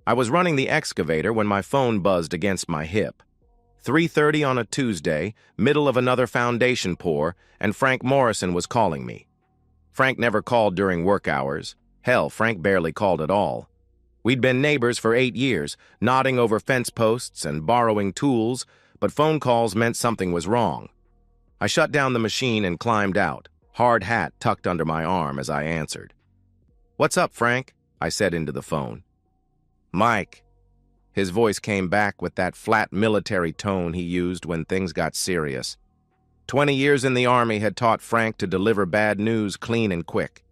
I was running the excavator when my phone buzzed against my hip. 3:30 on a Tuesday, middle of another foundation pour, and Frank Morrison was calling me. Frank never called during work hours. Hell, Frank barely called at all. We'd been neighbors for 8 years, nodding over fence posts and borrowing tools, but phone calls meant something was wrong. I shut down the machine and climbed out, hard hat tucked under my arm as I answered. "What's up, Frank?" I said into the phone. "Mike." His voice came back with that flat military tone he used when things got serious. 20 years in the Army had taught Frank to deliver bad news clean and quick.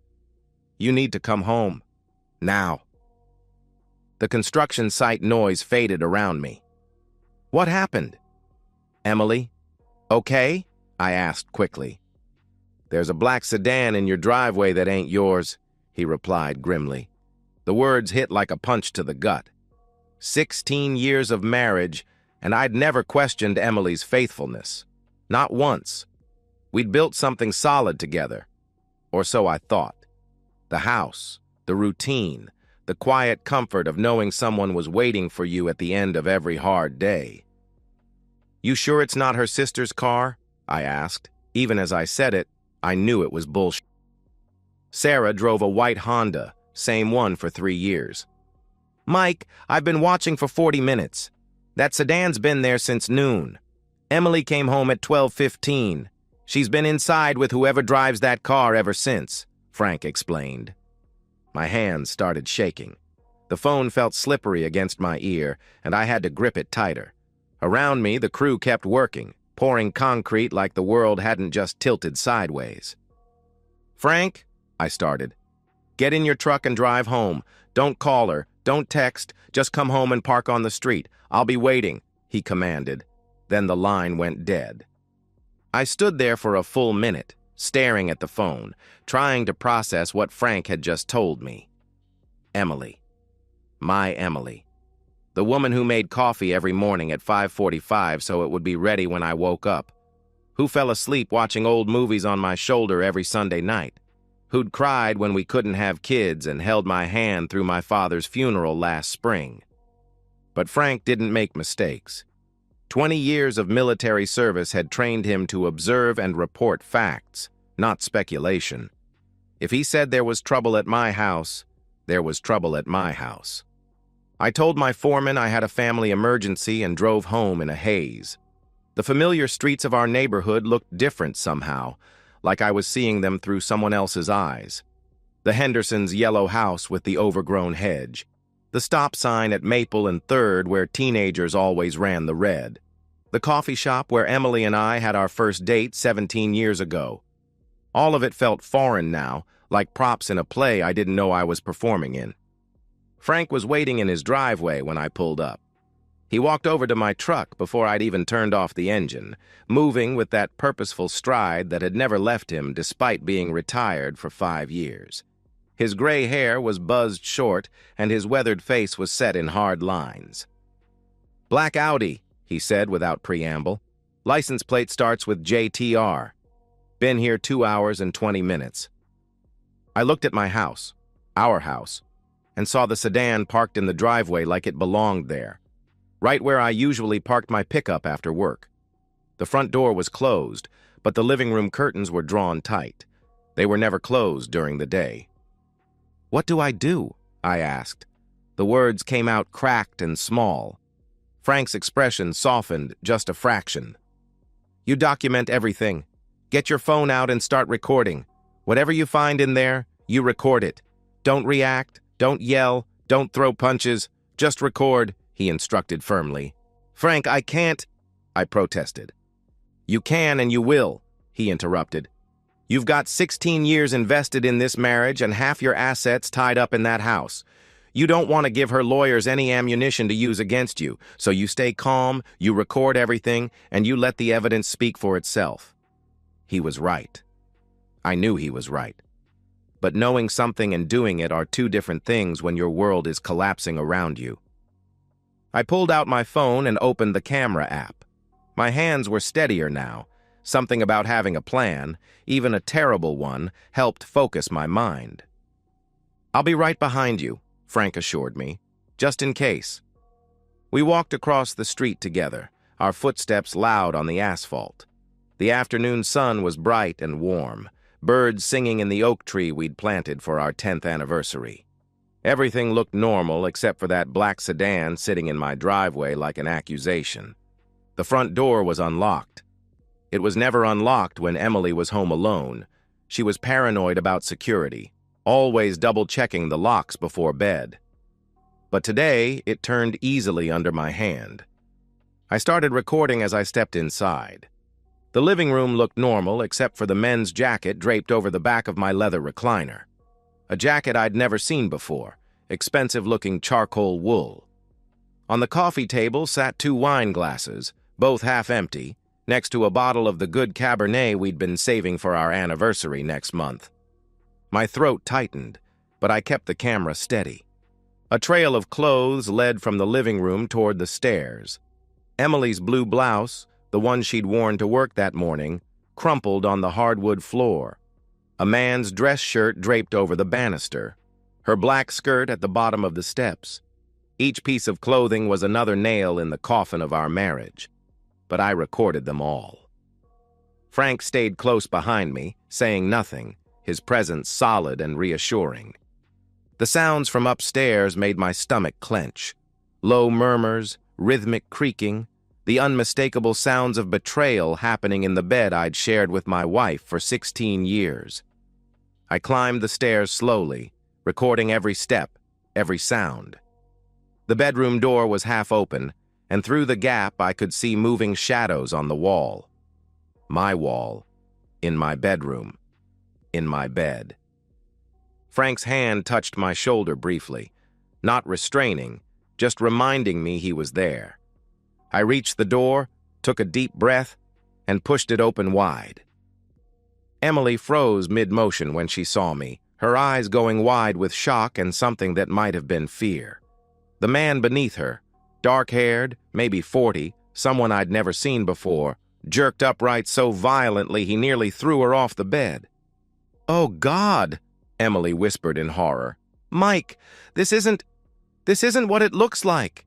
"You need to come home. Now." The construction site noise faded around me. "What happened?" "Emily? Okay?" I asked quickly. "There's a black sedan in your driveway that ain't yours," he replied grimly. The words hit like a punch to the gut. 16 years of marriage, and I'd never questioned Emily's faithfulness. Not once. We'd built something solid together. Or so I thought. The house, the routine, the quiet comfort of knowing someone was waiting for you at the end of every hard day. "You sure it's not her sister's car?" I asked. Even as I said it, I knew it was bullshit. Sarah drove a white Honda, same one for 3 years. "Mike, I've been watching for 40 minutes. That sedan's been there since noon. Emily came home at 12:15. She's been inside with whoever drives that car ever since," Frank explained. My hands started shaking. The phone felt slippery against my ear, and I had to grip it tighter. Around me, the crew kept working, pouring concrete like the world hadn't just tilted sideways. "Frank," I started, "get in your truck and drive home. Don't call her. Don't text. Just come home and park on the street. I'll be waiting," he commanded. Then the line went dead. I stood there for a full minute, staring at the phone, trying to process what Frank had just told me. Emily. My Emily. The woman who made coffee every morning at 5:45 so it would be ready when I woke up. Who fell asleep watching old movies on my shoulder every Sunday night. Who'd cried when we couldn't have kids and held my hand through my father's funeral last spring. But Frank didn't make mistakes. 20 years of military service had trained him to observe and report facts, not speculation. If he said there was trouble at my house, there was trouble at my house. I told my foreman I had a family emergency and drove home in a haze. The familiar streets of our neighborhood looked different somehow, like I was seeing them through someone else's eyes. The Hendersons' yellow house with the overgrown hedge. The stop sign at Maple and 3rd where teenagers always ran the red. The coffee shop where Emily and I had our first date 17 years ago. All of it felt foreign now, like props in a play I didn't know I was performing in. Frank was waiting in his driveway when I pulled up. He walked over to my truck before I'd even turned off the engine, moving with that purposeful stride that had never left him despite being retired for 5 years. His gray hair was buzzed short, and his weathered face was set in hard lines. "Black Audi," he said without preamble. "License plate starts with JTR. Been here 2 hours and 20 minutes. I looked at my house, our house, and saw the sedan parked in the driveway like it belonged there, right where I usually parked my pickup after work. The front door was closed, but the living room curtains were drawn tight. They were never closed during the day. "What do I do?" I asked. The words came out cracked and small. Frank's expression softened just a fraction. "You document everything. Get your phone out and start recording. Whatever you find in there, you record it. Don't react, don't yell, don't throw punches. Just record," he instructed firmly. "Frank, I can't," I protested. "You can and you will," he interrupted. "You've got 16 years invested in this marriage and half your assets tied up in that house. You don't want to give her lawyers any ammunition to use against you, so you stay calm, you record everything, and you let the evidence speak for itself." He was right. I knew he was right. But knowing something and doing it are two different things when your world is collapsing around you. I pulled out my phone and opened the camera app. My hands were steadier now. Something about having a plan, even a terrible one, helped focus my mind. "I'll be right behind you," Frank assured me. just in case. We walked across the street together, our footsteps loud on the asphalt. The afternoon sun was bright and warm, birds singing in the oak tree we'd planted for our 10th anniversary. Everything looked normal except for that black sedan sitting in my driveway like an accusation. The front door was unlocked. It was never unlocked when Emily was home alone. She was paranoid about security, always double-checking the locks before bed. But today, it turned easily under my hand. I started recording as I stepped inside. The living room looked normal except for the men's jacket draped over the back of my leather recliner. A jacket I'd never seen before, expensive-looking charcoal wool. On the coffee table sat 2 wine glasses, both half empty, next to a bottle of the good Cabernet we'd been saving for our anniversary next month. My throat tightened, but I kept the camera steady. A trail of clothes led from the living room toward the stairs. Emily's blue blouse, the one she'd worn to work that morning, crumpled on the hardwood floor. A man's dress shirt draped over the banister. Her black skirt at the bottom of the steps. Each piece of clothing was another nail in the coffin of our marriage. But I recorded them all. Frank stayed close behind me, saying nothing, his presence solid and reassuring. The sounds from upstairs made my stomach clench. Low murmurs, rhythmic creaking, the unmistakable sounds of betrayal happening in the bed I'd shared with my wife for 16 years. I climbed the stairs slowly, recording every step, every sound. The bedroom door was half open, and through the gap I could see moving shadows on the wall. My wall, in my bedroom, in my bed. Frank's hand touched my shoulder briefly, not restraining, just reminding me he was there. I reached the door, took a deep breath, and pushed it open wide. Emily froze mid-motion when she saw me, her eyes going wide with shock and something that might have been fear. The man beneath her, dark-haired, maybe 40, someone I'd never seen before, jerked upright so violently he nearly threw her off the bed. "Oh, God," Emily whispered in horror. "Mike, this isn't what it looks like."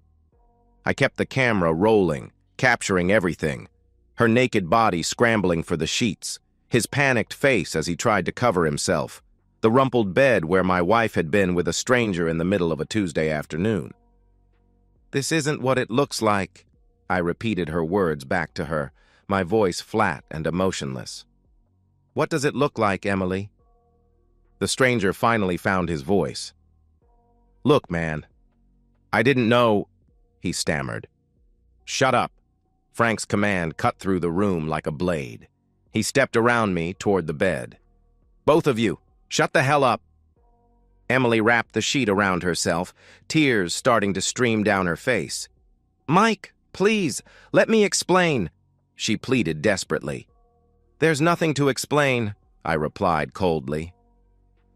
I kept the camera rolling, capturing everything. Her naked body scrambling for the sheets, his panicked face as he tried to cover himself, the rumpled bed where my wife had been with a stranger in the middle of a Tuesday afternoon. "This isn't what it looks like," I repeated her words back to her, my voice flat and emotionless. "What does it look like, Emily?" The stranger finally found his voice. "Look, man, I didn't know," he stammered. "Shut up." Frank's command cut through the room like a blade. He stepped around me toward the bed. "Both of you, shut the hell up." Emily wrapped the sheet around herself, tears starting to stream down her face. "Mike, please, let me explain," she pleaded desperately. "There's nothing to explain," I replied coldly.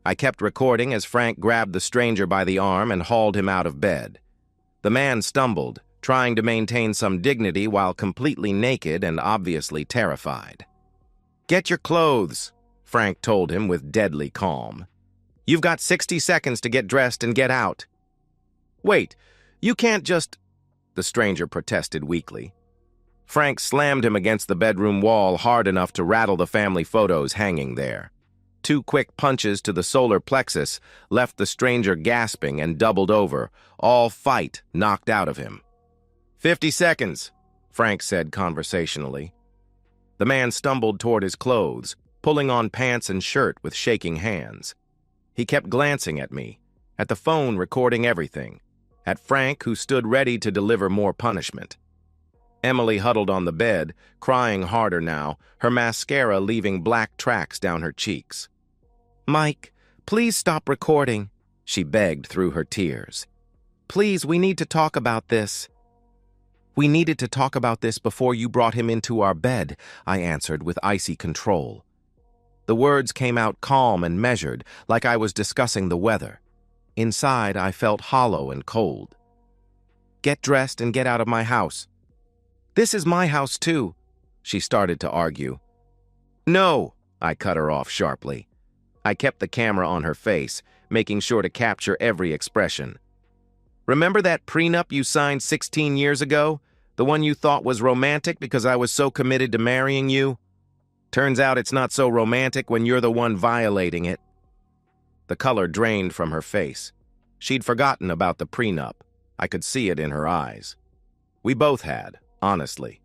I kept recording as Frank grabbed the stranger by the arm and hauled him out of bed. The man stumbled, trying to maintain some dignity while completely naked and obviously terrified. "Get your clothes," Frank told him with deadly calm. "You've got 60 seconds to get dressed and get out." "Wait, you can't just—" the stranger protested weakly. Frank slammed him against the bedroom wall hard enough to rattle the family photos hanging there. 2 quick punches to the solar plexus left the stranger gasping and doubled over, all fight knocked out of him. 50 seconds, Frank said conversationally. The man stumbled toward his clothes, pulling on pants and shirt with shaking hands. He kept glancing at me, at the phone recording everything, at Frank who stood ready to deliver more punishment. Emily huddled on the bed, crying harder now, her mascara leaving black tracks down her cheeks. "Mike, please stop recording," she begged through her tears. "Please, we need to talk about this." "We needed to talk about this before you brought him into our bed," I answered with icy control. The words came out calm and measured, like I was discussing the weather. Inside, I felt hollow and cold. "Get dressed and get out of my house." "This is my house, too," she started to argue. "No," I cut her off sharply. I kept the camera on her face, making sure to capture every expression. Remember that prenup you signed 16 years ago? The one you thought was romantic because I was so committed to marrying you? Turns out it's not so romantic when you're the one violating it." The color drained from her face. She'd forgotten about the prenup. I could see it in her eyes. We both had, honestly.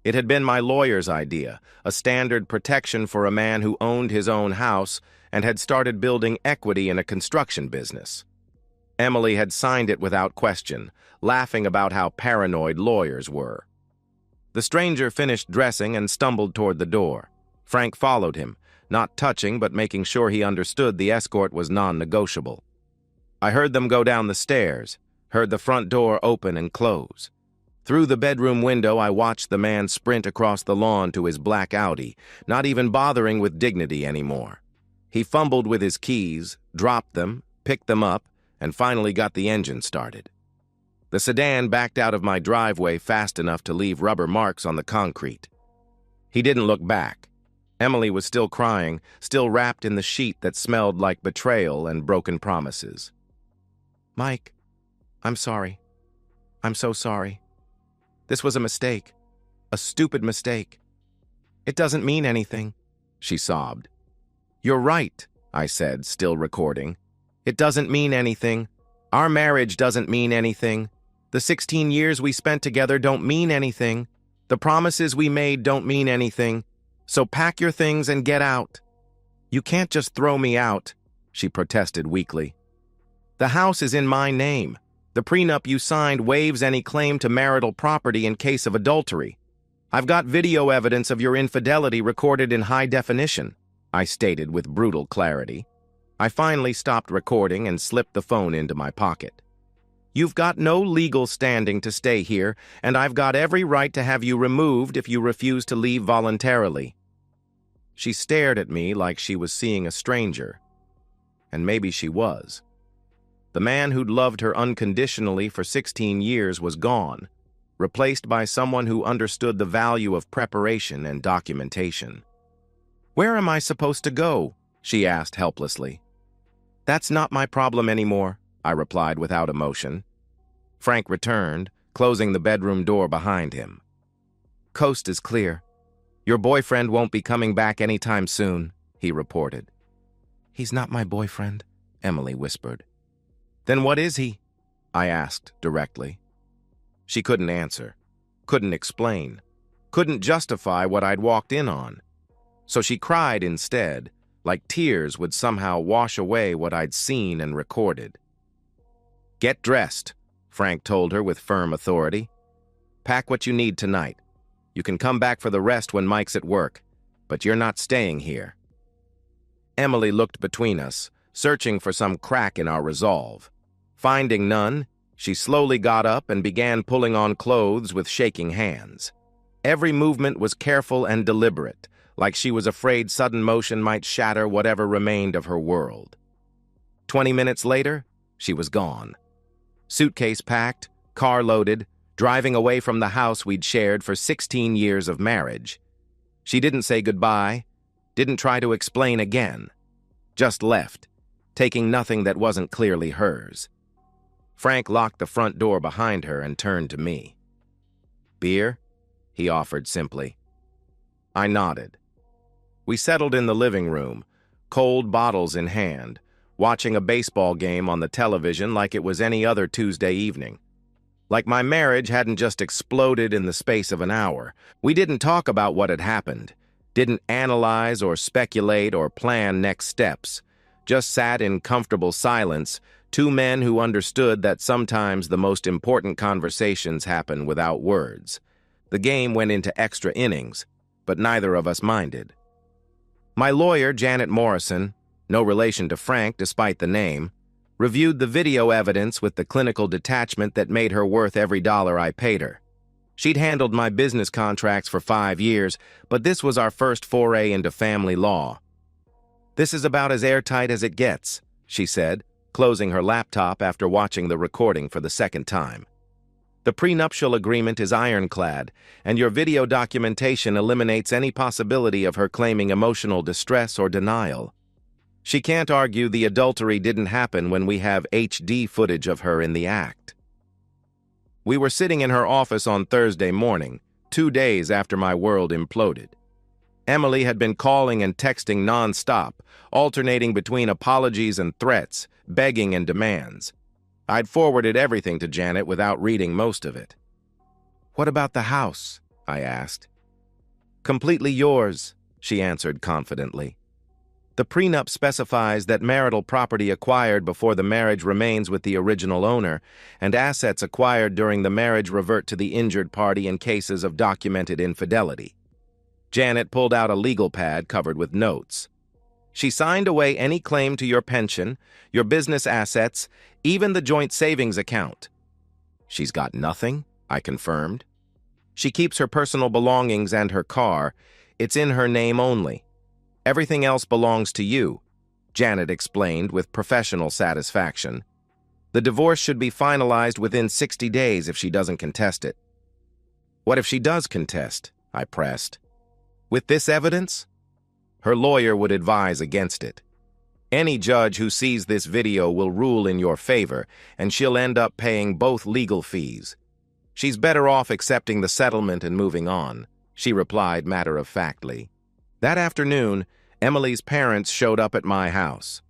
It had been my lawyer's idea, a standard protection for a man who owned his own house and had started building equity in a construction business. Emily had signed it without question, laughing about how paranoid lawyers were. The stranger finished dressing and stumbled toward the door. Frank followed him, not touching but making sure he understood the escort was non-negotiable. I heard them go down the stairs, heard the front door open and close. Through the bedroom window, I watched the man sprint across the lawn to his black Audi, not even bothering with dignity anymore. He fumbled with his keys, dropped them, picked them up, and finally got the engine started. The sedan backed out of my driveway fast enough to leave rubber marks on the concrete. He didn't look back. Emily was still crying, still wrapped in the sheet that smelled like betrayal and broken promises. "Mike, I'm sorry. I'm so sorry. This was a mistake. A stupid mistake. It doesn't mean anything," she sobbed. "You're right," I said, still recording. "It doesn't mean anything. Our marriage doesn't mean anything. The 16 years we spent together don't mean anything. The promises we made don't mean anything. So pack your things and get out." "You can't just throw me out," she protested weakly. "The house is in my name. The prenup you signed waives any claim to marital property in case of adultery. I've got video evidence of your infidelity recorded in high definition," I stated with brutal clarity. I finally stopped recording and slipped the phone into my pocket. "You've got no legal standing to stay here, and I've got every right to have you removed if you refuse to leave voluntarily." She stared at me like she was seeing a stranger. And maybe she was. The man who'd loved her unconditionally for 16 years was gone, replaced by someone who understood the value of preparation and documentation. "Where am I supposed to go?" she asked helplessly. "That's not my problem anymore," I replied without emotion. Frank returned, closing the bedroom door behind him. "Coast is clear. Your boyfriend won't be coming back anytime soon," he reported. "He's not my boyfriend," Emily whispered. "Then what is he?" I asked directly. She couldn't answer, couldn't explain, couldn't justify what I'd walked in on. So she cried instead, like tears would somehow wash away what I'd seen and recorded. "Get dressed," Frank told her with firm authority. "Pack what you need tonight. You can come back for the rest when Mike's at work, but you're not staying here." Emily looked between us, searching for some crack in our resolve. Finding none, she slowly got up and began pulling on clothes with shaking hands. Every movement was careful and deliberate, like she was afraid sudden motion might shatter whatever remained of her world. 20 minutes later, she was gone. Suitcase packed, car loaded, driving away from the house we'd shared for 16 years of marriage. She didn't say goodbye, didn't try to explain again. Just left, taking nothing that wasn't clearly hers. Frank locked the front door behind her and turned to me. "Beer?" he offered simply. I nodded. We settled in the living room, cold bottles in hand, watching a baseball game on the television like it was any other Tuesday evening. Like my marriage hadn't just exploded in the space of an hour. We didn't talk about what had happened, didn't analyze or speculate or plan next steps, just sat in comfortable silence, two men who understood that sometimes the most important conversations happen without words. The game went into extra innings, but neither of us minded. My lawyer, Janet Morrison, no relation to Frank despite the name, reviewed the video evidence with the clinical detachment that made her worth every dollar I paid her. She'd handled my business contracts for 5 years, but this was our first foray into family law. "This is about as airtight as it gets," she said, closing her laptop after watching the recording for the second time. "The prenuptial agreement is ironclad, and your video documentation eliminates any possibility of her claiming emotional distress or denial. She can't argue the adultery didn't happen when we have HD footage of her in the act." We were sitting in her office on Thursday morning, 2 days after my world imploded. Emily had been calling and texting nonstop, alternating between apologies and threats, begging and demands. I'd forwarded everything to Janet without reading most of it. "What about the house?" I asked. "Completely yours," she answered confidently. "The prenup specifies that marital property acquired before the marriage remains with the original owner, and assets acquired during the marriage revert to the injured party in cases of documented infidelity." Janet pulled out a legal pad covered with notes. "She signed away any claim to your pension, your business assets, even the joint savings account." "She's got nothing?" I confirmed. "She keeps her personal belongings and her car. It's in her name only. Everything else belongs to you," Janet explained with professional satisfaction. "The divorce should be finalized within 60 days if she doesn't contest it." "What if she does contest?" I pressed. "With this evidence?" "Her lawyer would advise against it. Any judge who sees this video will rule in your favor, and she'll end up paying both legal fees. She's better off accepting the settlement and moving on," she replied matter-of-factly. That afternoon, Emily's parents showed up at my house.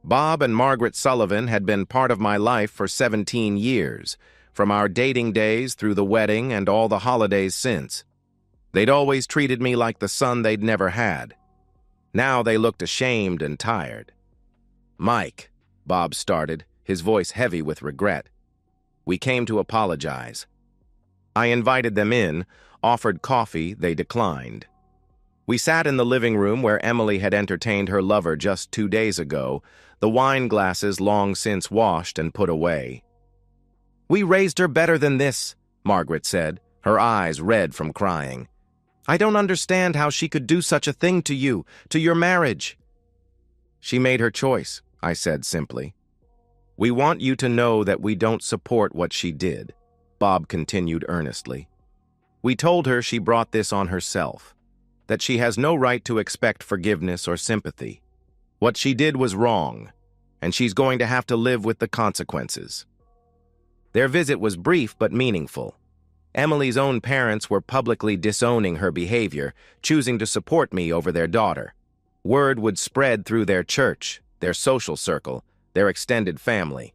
Bob and Margaret Sullivan had been part of my life for 17 years, from our dating days through the wedding and all the holidays since. They'd always treated me like the son they'd never had. Now they looked ashamed and tired. "Mike," Bob started, his voice heavy with regret. "We came to apologize." I invited them in, offered coffee, they declined. We sat in the living room where Emily had entertained her lover just 2 days ago, the wine glasses long since washed and put away. "We raised her better than this," Margaret said, her eyes red from crying. "I don't understand how she could do such a thing to you, to your marriage." "She made her choice," I said simply. "We want you to know that we don't support what she did," Bob continued earnestly. "We told her she brought this on herself, that she has no right to expect forgiveness or sympathy. What she did was wrong, and she's going to have to live with the consequences." Their visit was brief but meaningful. Emily's own parents were publicly disowning her behavior, choosing to support me over their daughter. Word would spread through their church, their social circle, their extended family.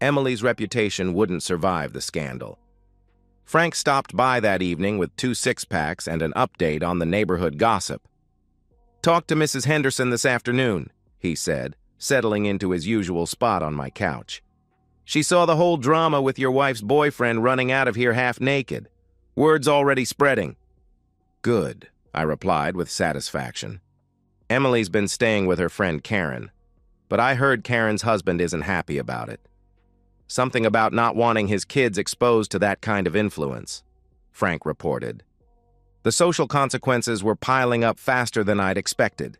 Emily's reputation wouldn't survive the scandal. Frank stopped by that evening with 2 six-packs and an update on the neighborhood gossip. "Talked to Mrs. Henderson this afternoon," he said, settling into his usual spot on my couch. "She saw the whole drama with your wife's boyfriend running out of here half naked. Word's already spreading." "Good," I replied with satisfaction. Emily's been staying with her friend Karen, but I heard Karen's husband isn't happy about it. Something about not wanting his kids exposed to that kind of influence, Frank reported. The social consequences were piling up faster than I'd expected.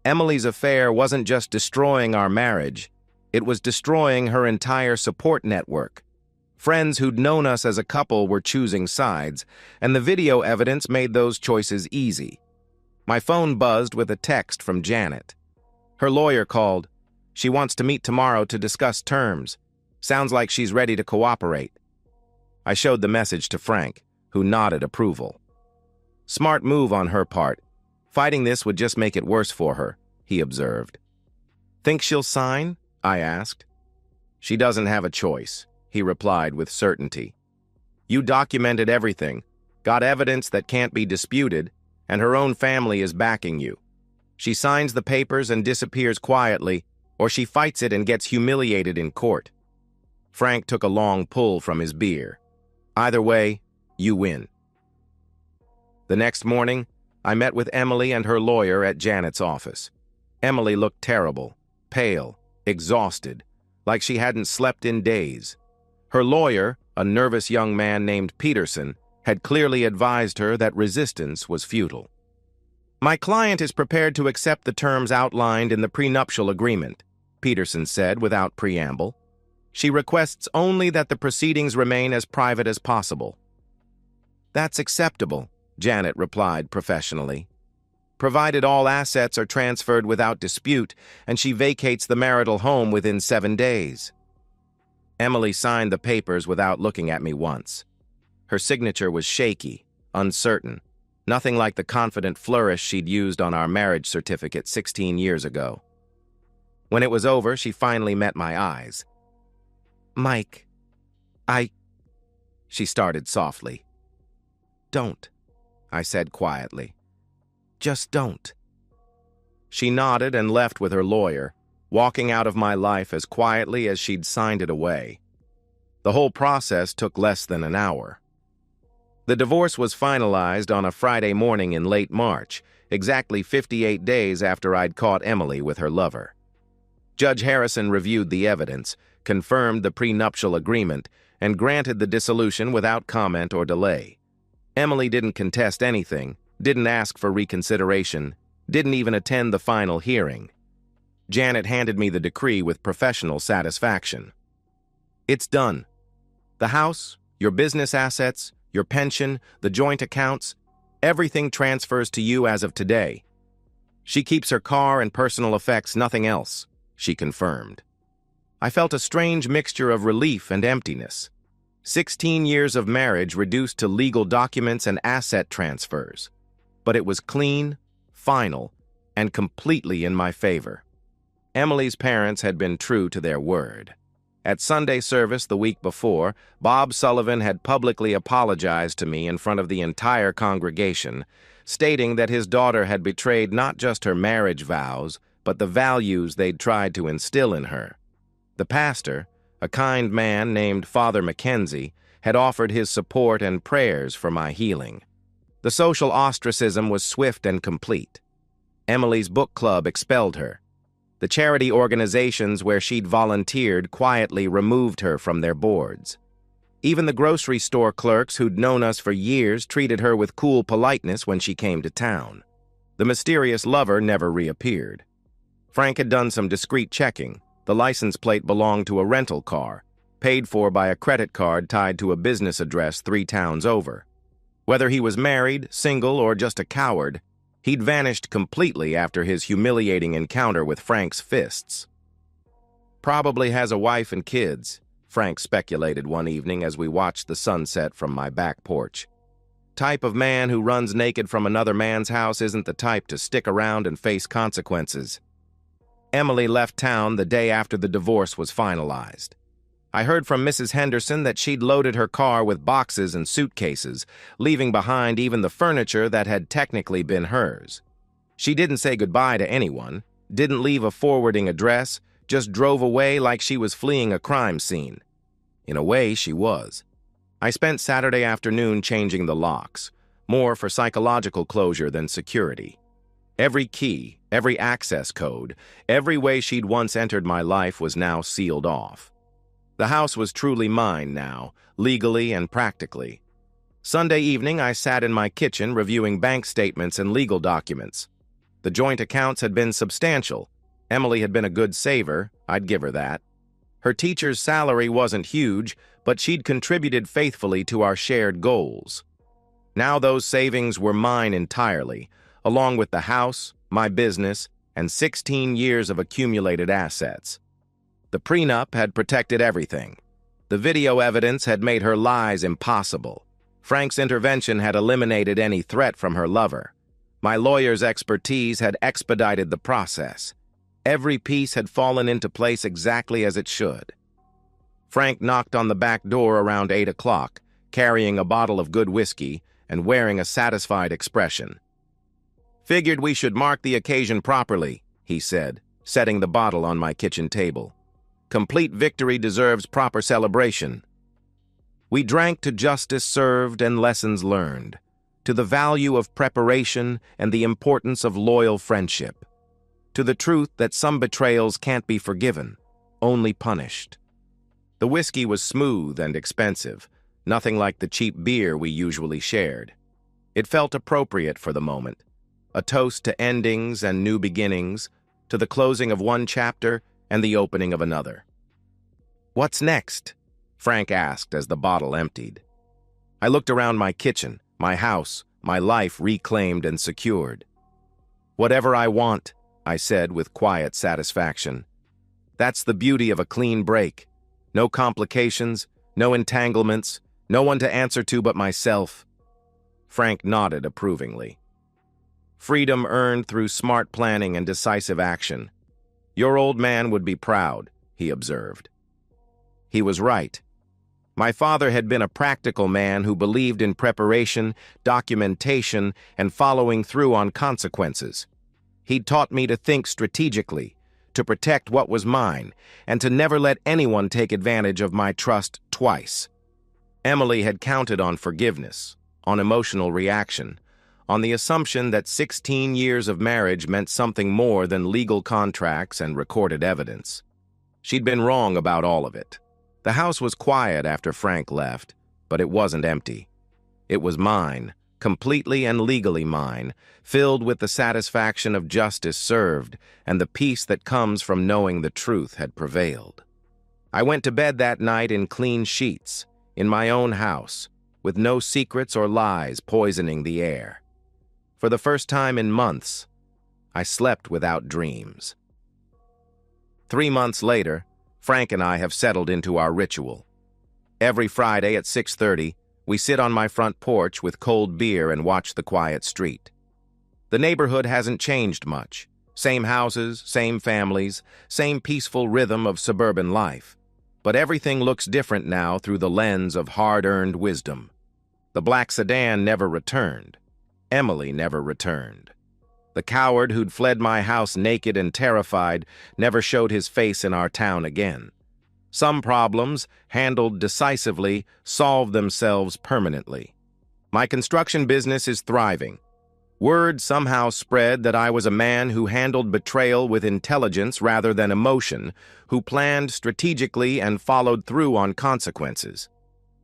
Emily's affair wasn't just destroying our marriage, it was destroying her entire support network. Friends who'd known us as a couple were choosing sides, and the video evidence made those choices easy. My phone buzzed with a text from Janet. Her lawyer called. She wants to meet tomorrow to discuss terms. Sounds like she's ready to cooperate. I showed the message to Frank, who nodded approval. Smart move on her part. Fighting this would just make it worse for her, he observed. Think she'll sign? I asked. She doesn't have a choice, he replied with certainty. You documented everything, got evidence that can't be disputed, and her own family is backing you. She signs the papers and disappears quietly, or she fights it and gets humiliated in court. Frank took a long pull from his beer. Either way, you win. The next morning, I met with Emily and her lawyer at Janet's office. Emily looked terrible, pale, exhausted, like she hadn't slept in days. Her lawyer, a nervous young man named Peterson, had clearly advised her that resistance was futile. My client is prepared to accept the terms outlined in the prenuptial agreement, Peterson said without preamble. She requests only that the proceedings remain as private as possible. That's acceptable, Janet replied professionally. Provided all assets are transferred without dispute and she vacates the marital home within 7 days. Emily signed the papers without looking at me once. Her signature was shaky, uncertain, nothing like the confident flourish she'd used on our marriage certificate 16 years ago. When it was over, she finally met my eyes. "Mike, she started softly. "Don't," I said quietly. "Just don't." She nodded and left with her lawyer, walking out of my life as quietly as she'd signed it away. The whole process took less than an hour. The divorce was finalized on a Friday morning in late March, exactly 58 days after I'd caught Emily with her lover. Judge Harrison reviewed the evidence, confirmed the prenuptial agreement, and granted the dissolution without comment or delay. Emily didn't contest anything, didn't ask for reconsideration, didn't even attend the final hearing. Janet handed me the decree with professional satisfaction. "It's done. The house, your business assets, your pension, the joint accounts, everything transfers to you as of today. She keeps her car and personal effects, nothing else," she confirmed. I felt a strange mixture of relief and emptiness. 16 years of marriage reduced to legal documents and asset transfers. But it was clean, final, and completely in my favor. Emily's parents had been true to their word. At Sunday service the week before, Bob Sullivan had publicly apologized to me in front of the entire congregation, stating that his daughter had betrayed not just her marriage vows, but the values they'd tried to instill in her. The pastor, a kind man named Father Mackenzie, had offered his support and prayers for my healing. The social ostracism was swift and complete. Emily's book club expelled her. The charity organizations where she'd volunteered quietly removed her from their boards. Even the grocery store clerks who'd known us for years treated her with cool politeness when she came to town. The mysterious lover never reappeared. Frank had done some discreet checking. The license plate belonged to a rental car, paid for by a credit card tied to a business address 3 towns over. Whether he was married, single, or just a coward, he'd vanished completely after his humiliating encounter with Frank's fists. "Probably has a wife and kids," Frank speculated one evening as we watched the sunset from my back porch. "Type of man who runs naked from another man's house isn't the type to stick around and face consequences." Emily left town the day after the divorce was finalized. I heard from Mrs. Henderson that she'd loaded her car with boxes and suitcases, leaving behind even the furniture that had technically been hers. She didn't say goodbye to anyone, didn't leave a forwarding address, just drove away like she was fleeing a crime scene. In a way, she was. I spent Saturday afternoon changing the locks, more for psychological closure than security. Every key, every access code, every way she'd once entered my life was now sealed off. The house was truly mine now, legally and practically. Sunday evening, I sat in my kitchen reviewing bank statements and legal documents. The joint accounts had been substantial. Emily had been a good saver, I'd give her that. Her teacher's salary wasn't huge, but she'd contributed faithfully to our shared goals. Now those savings were mine entirely, along with the house, my business, and 16 years of accumulated assets. The prenup had protected everything. The video evidence had made her lies impossible. Frank's intervention had eliminated any threat from her lover. My lawyer's expertise had expedited the process. Every piece had fallen into place exactly as it should. Frank knocked on the back door around 8 o'clock, carrying a bottle of good whiskey and wearing a satisfied expression. "Figured we should mark the occasion properly," he said, setting the bottle on my kitchen table. "Complete victory deserves proper celebration." We drank to justice served and lessons learned, to the value of preparation and the importance of loyal friendship, to the truth that some betrayals can't be forgiven, only punished. The whiskey was smooth and expensive, nothing like the cheap beer we usually shared. It felt appropriate for the moment, a toast to endings and new beginnings, to the closing of one chapter and the opening of another. "What's next?" Frank asked as the bottle emptied. I looked around my kitchen, my house, my life reclaimed and secured. "Whatever I want," I said with quiet satisfaction. That's the beauty of a clean break. No complications, no entanglements, no one to answer to but myself. Frank nodded approvingly. Freedom earned through smart planning and decisive action. Your old man would be proud, he observed. He was right. My father had been a practical man who believed in preparation, documentation, and following through on consequences. He'd taught me to think strategically, to protect what was mine, and to never let anyone take advantage of my trust twice. Emily had counted on forgiveness, on emotional reaction, on the assumption that 16 years of marriage meant something more than legal contracts and recorded evidence. She'd been wrong about all of it. The house was quiet after Frank left, but it wasn't empty. It was mine, completely and legally mine, filled with the satisfaction of justice served and the peace that comes from knowing the truth had prevailed. I went to bed that night in clean sheets, in my own house, with no secrets or lies poisoning the air. For the first time in months, I slept without dreams. 3 months later, Frank and I have settled into our ritual. Every Friday at 6:30, we sit on my front porch with cold beer and watch the quiet street. The neighborhood hasn't changed much. Same houses, same families, same peaceful rhythm of suburban life. But everything looks different now through the lens of hard-earned wisdom. The black sedan never returned. Emily never returned. The coward who'd fled my house naked and terrified never showed his face in our town again. Some problems, handled decisively, solve themselves permanently. My construction business is thriving. Word somehow spread that I was a man who handled betrayal with intelligence rather than emotion, who planned strategically and followed through on consequences.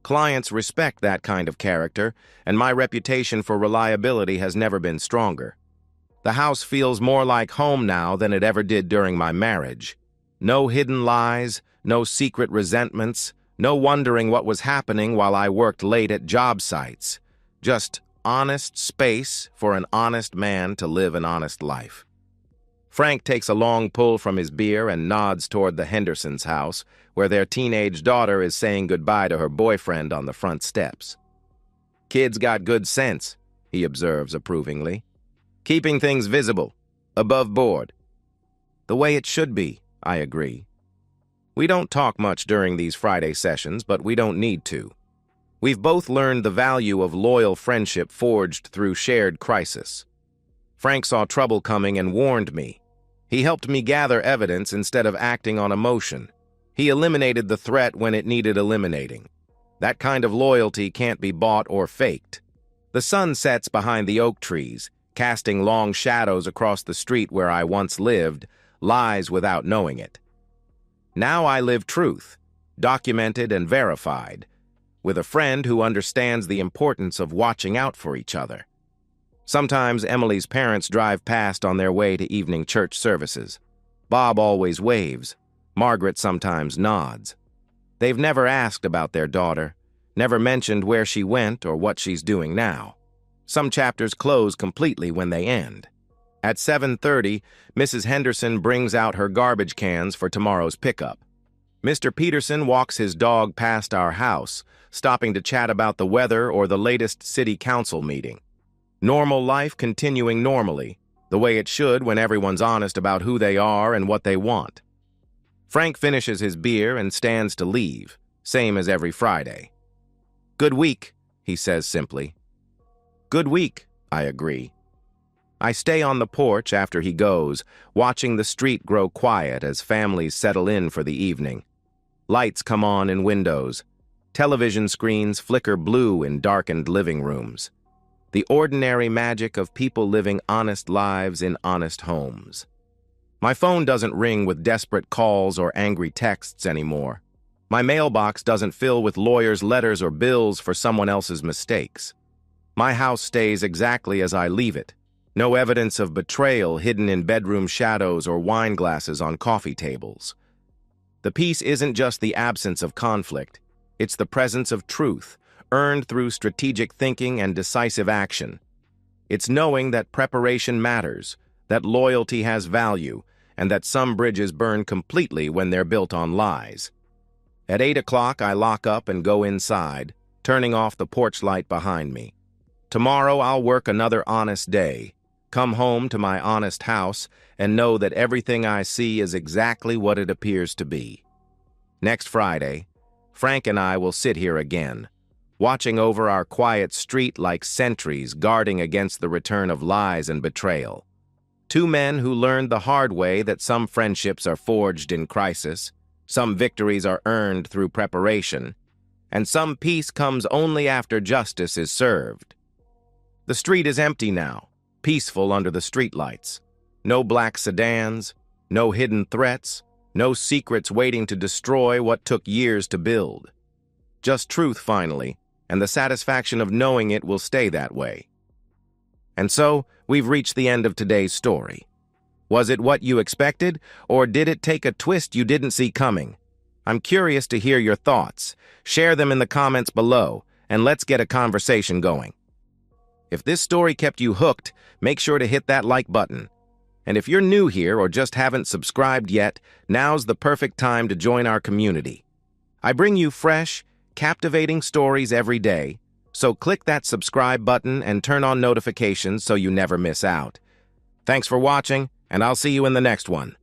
Clients respect that kind of character, and my reputation for reliability has never been stronger. The house feels more like home now than it ever did during my marriage. No hidden lies, no secret resentments, no wondering what was happening while I worked late at job sites. Just honest space for an honest man to live an honest life. Frank takes a long pull from his beer and nods toward the Hendersons' house, where their teenage daughter is saying goodbye to her boyfriend on the front steps. Kid's got good sense, he observes approvingly. Keeping things visible, above board. The way it should be, I agree. We don't talk much during these Friday sessions, but we don't need to. We've both learned the value of loyal friendship forged through shared crisis. Frank saw trouble coming and warned me. He helped me gather evidence instead of acting on emotion. He eliminated the threat when it needed eliminating. That kind of loyalty can't be bought or faked. The sun sets behind the oak trees, casting long shadows across the street where I once lived, lies without knowing it. Now I live truth, documented and verified, with a friend who understands the importance of watching out for each other. Sometimes Emily's parents drive past on their way to evening church services. Bob always waves. Margaret sometimes nods. They've never asked about their daughter, never mentioned where she went or what she's doing now. Some chapters close completely when they end. At 7:30, Mrs. Henderson brings out her garbage cans for tomorrow's pickup. Mr. Peterson walks his dog past our house, stopping to chat about the weather or the latest city council meeting. Normal life continuing normally, the way it should when everyone's honest about who they are and what they want. Frank finishes his beer and stands to leave, same as every Friday. Good week, he says simply. Good week, I agree. I stay on the porch after he goes, watching the street grow quiet as families settle in for the evening. Lights come on in windows. Television screens flicker blue in darkened living rooms. The ordinary magic of people living honest lives in honest homes. My phone doesn't ring with desperate calls or angry texts anymore. My mailbox doesn't fill with lawyers' letters or bills for someone else's mistakes. My house stays exactly as I leave it. No evidence of betrayal hidden in bedroom shadows or wine glasses on coffee tables. The peace isn't just the absence of conflict. It's the presence of truth, earned through strategic thinking and decisive action. It's knowing that preparation matters, that loyalty has value, and that some bridges burn completely when they're built on lies. At 8 o'clock, I lock up and go inside, turning off the porch light behind me. Tomorrow, I'll work another honest day, come home to my honest house, and know that everything I see is exactly what it appears to be. Next Friday, Frank and I will sit here again, watching over our quiet street like sentries guarding against the return of lies and betrayal. Two men who learned the hard way that some friendships are forged in crisis, some victories are earned through preparation, and some peace comes only after justice is served. The street is empty now, peaceful under the streetlights. No black sedans, no hidden threats, no secrets waiting to destroy what took years to build. Just truth, finally, and the satisfaction of knowing it will stay that way. And so, we've reached the end of today's story. Was it what you expected, or did it take a twist you didn't see coming? I'm curious to hear your thoughts. Share them in the comments below, and let's get a conversation going. If this story kept you hooked, make sure to hit that like button. And if you're new here or just haven't subscribed yet, now's the perfect time to join our community. I bring you fresh, captivating stories every day, so click that subscribe button and turn on notifications so you never miss out. Thanks for watching, and I'll see you in the next one.